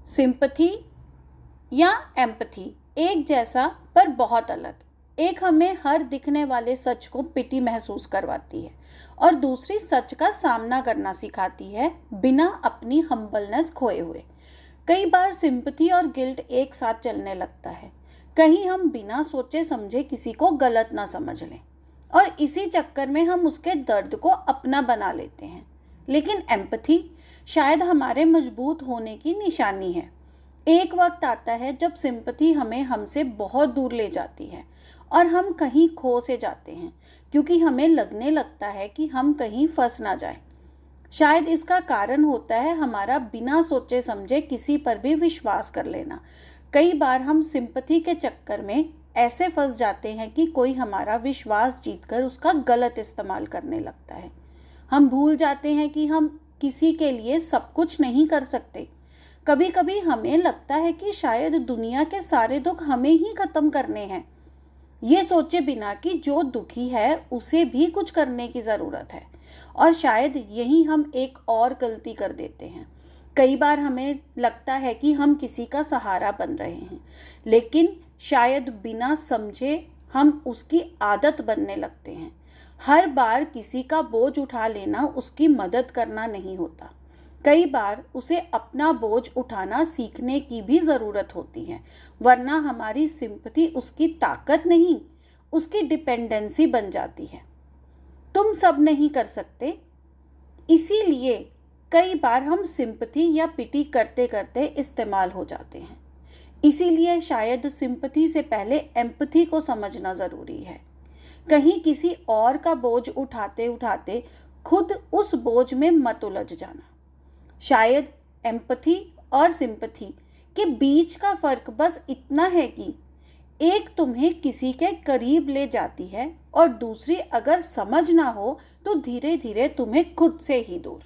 Sympathy या empathy एक जैसा पर बहुत अलग। एक हमें हर दिखने वाले सच को पिटी महसूस करवाती है और दूसरी सच का सामना करना सिखाती है बिना अपनी हम्बलनेस खोए हुए। कई बार सिंपथी और गिल्ट एक साथ चलने लगता है, कहीं हम बिना सोचे समझे किसी को गलत ना समझ लें और इसी चक्कर में हम उसके दर्द को अपना बना लेते हैं। लेकिन एम्पथी शायद हमारे मजबूत होने की निशानी है। एक वक्त आता है जब सिंपथी हमें हमसे बहुत दूर ले जाती है और हम कहीं खो से जाते हैं क्योंकि हमें लगने लगता है कि हम कहीं फंस ना जाए। शायद इसका कारण होता है हमारा बिना सोचे समझे किसी पर भी विश्वास कर लेना। कई बार हम सिंपथी के चक्कर में ऐसे फंस जाते हैं कि कोई हमारा विश्वास जीतकर उसका गलत इस्तेमाल करने लगता है। हम भूल जाते हैं कि हम किसी के लिए सब कुछ नहीं कर सकते। कभी कभी हमें लगता है कि शायद दुनिया के सारे दुख हमें ही खत्म करने हैं, ये सोचे बिना कि जो दुखी है उसे भी कुछ करने की ज़रूरत है। और शायद यही हम एक और गलती कर देते हैं। कई बार हमें लगता है कि हम किसी का सहारा बन रहे हैं, लेकिन शायद बिना समझे हम उसकी आदत बनने लगते हैं। हर बार किसी का बोझ उठा लेना उसकी मदद करना नहीं होता। कई बार उसे अपना बोझ उठाना सीखने की भी ज़रूरत होती है, वरना हमारी सिंपथी उसकी ताकत नहीं, उसकी डिपेंडेंसी बन जाती है। तुम सब नहीं कर सकते, इसीलिए कई बार हम सिंपथी या पिटी करते करते इस्तेमाल हो जाते हैं। इसीलिए शायद सिंपथी से पहले एम्पथी को समझना ज़रूरी है। कहीं किसी और का बोझ उठाते उठाते खुद उस बोझ में मत उलझ जाना। शायद एम्पथी और सिंपथी के बीच का फ़र्क बस इतना है कि एक तुम्हें किसी के करीब ले जाती है और दूसरी अगर समझ ना हो तो धीरे धीरे तुम्हें खुद से ही दूर।